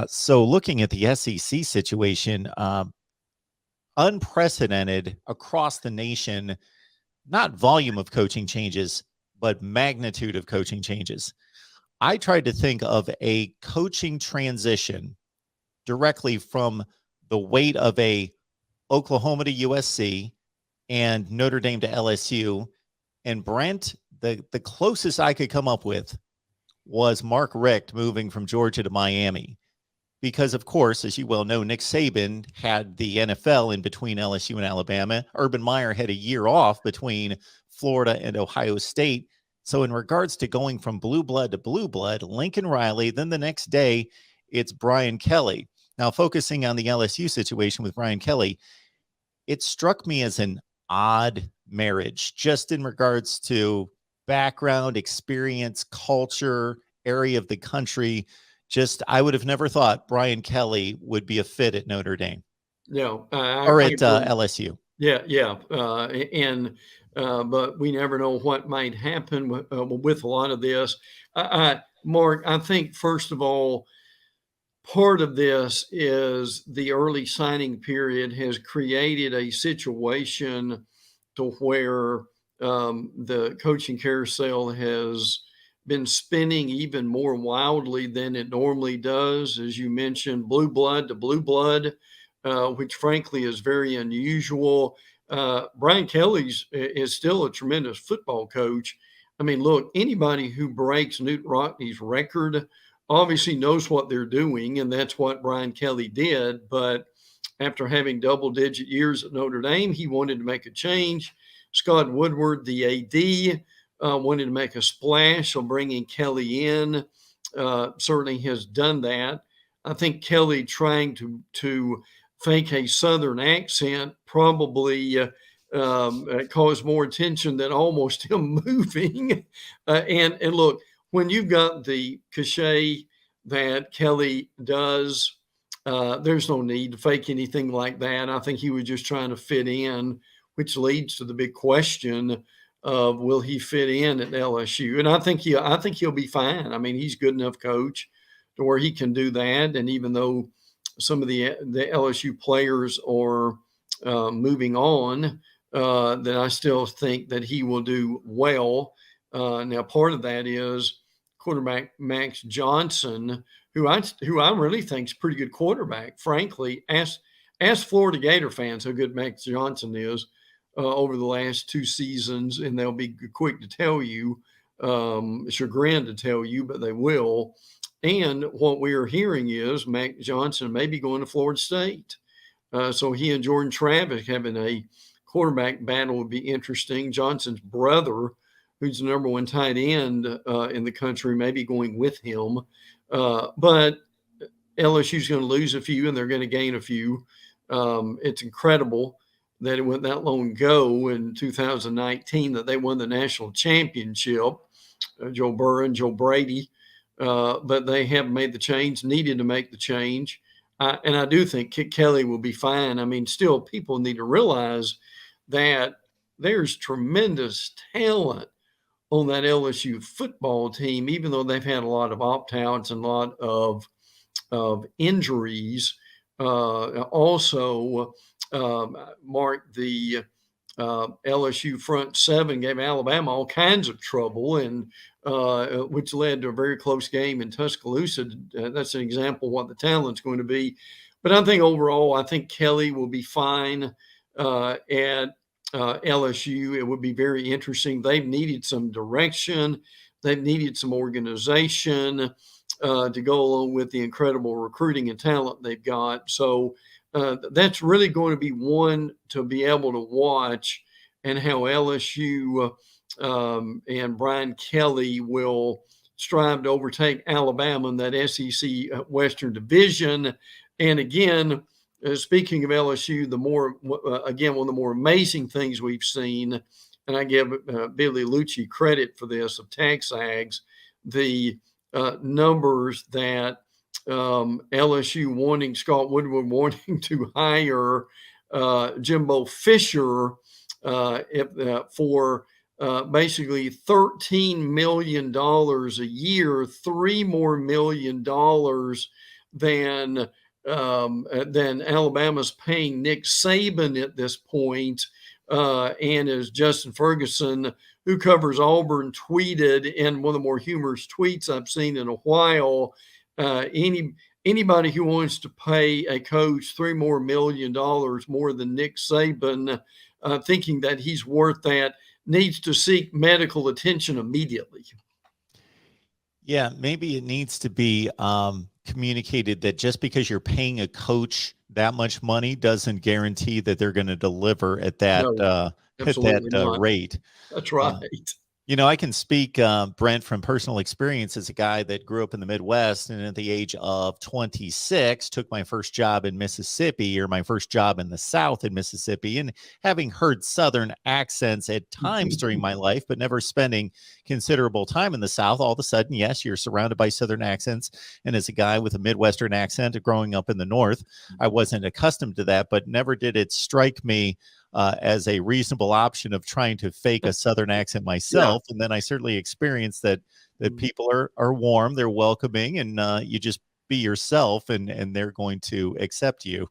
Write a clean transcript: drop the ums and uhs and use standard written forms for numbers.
So looking at the SEC situation, unprecedented across the nation, not volume of coaching changes, but magnitude of coaching changes. I tried to think of a coaching transition directly from the weight of a Oklahoma to USC and Notre Dame to LSU. And Brent, the closest I could come up with was Mark Richt moving from Georgia to Miami. Because, of course, as you well know, Nick Saban had the NFL in between LSU and Alabama. Urban Meyer had a year off between Florida and Ohio State. So in regards to going from blue blood to blue blood, Lincoln Riley, then the next day, it's Brian Kelly. Now, focusing on the LSU situation with Brian Kelly, it struck me as an odd marriage, just in regards to background, experience, culture, area of the country. Just, I would have never thought Brian Kelly would be a fit at Notre Dame No, or at LSU. Yeah. But we never know what might happen with a lot of this. Mark, I think, first of all, part of this is the early signing period has created a situation to where the coaching carousel has been spinning even more wildly than it normally does. As you mentioned, blue blood to blue blood, which frankly is very unusual. Brian Kelly is still a tremendous football coach. I mean, look, anybody who breaks Newt Rockne's record obviously knows what they're doing, and that's what Brian Kelly did. But after having double-digit years at Notre Dame, he wanted to make a change. Scott Woodward, the AD, wanted to make a splash on bringing Kelly in. Certainly has done that. I think Kelly trying to fake a Southern accent probably caused more attention than almost him moving. And look, when you've got the cachet that Kelly does, there's no need to fake anything like that. I think he was just trying to fit in, which leads to the big question of will he fit in at LSU? And I think he'll be fine. I mean, he's good enough coach to where he can do that. And even though some of the LSU players are moving on, that I still think that he will do well. Now, part of that is quarterback Max Johnson, who I really think is a pretty good quarterback. Frankly, ask Florida Gator fans how good Max Johnson is over the last 2 seasons, and they'll be quick to tell you, chagrined to tell you, but they will. And what we are hearing is Max Johnson may be going to Florida State. So he and Jordan Travis having a quarterback battle would be interesting. Johnson's brother, who's the number 1 tight end in the country, may be going with him. But LSU's going to lose a few and they're going to gain a few. It's incredible that it went that long ago in 2019 that they won the national championship, Joe Burrow and Joe Brady. But they have made the change, needed to make the change. And I do think Kit Kelly will be fine. I mean, still, people need to realize that there's tremendous talent on that LSU football team, even though they've had a lot of opt-outs and a lot of injuries. Also, Mark, the LSU front seven gave Alabama all kinds of trouble, and which led to a very close game in Tuscaloosa. That's an example of what the talent's going to be. But I think overall, I think Kelly will be fine at LSU. It would be very interesting. They've needed some direction. They've needed some organization to go along with the incredible recruiting and talent they've got. So that's really going to be one to be able to watch, and how LSU and Brian Kelly will strive to overtake Alabama in that SEC Western Division. And again, speaking of LSU, one of the more amazing things we've seen, and I give Billy Lucci credit for this, of TaxAgs, the numbers that LSU Scott Woodward wanting to hire Jimbo Fisher for basically $13 million a year, $3 more million than Alabama's paying Nick Saban at this point. And as Justin Ferguson, who covers Auburn, tweeted in one of the more humorous tweets I've seen in a while, anybody who wants to pay a coach $3 million more than Nick Saban, thinking that he's worth that, needs to seek medical attention immediately. Yeah, maybe it needs to be communicated that just because you're paying a coach that much money doesn't guarantee that they're going to deliver at that No, absolutely not. rate. That's right. I can speak, Brent, from personal experience as a guy that grew up in the Midwest, and at the age of 26, took my first job in Mississippi, or my first job in the South in Mississippi, and having heard Southern accents at times during my life, but never spending considerable time in the South. All of a sudden, yes, you're surrounded by Southern accents. And as a guy with a Midwestern accent growing up in the North, I wasn't accustomed to that, but never did it strike me as a reasonable option of trying to fake a Southern accent myself. Yeah. And then I certainly experienced that people are warm, they're welcoming, and you just be yourself, and they're going to accept you.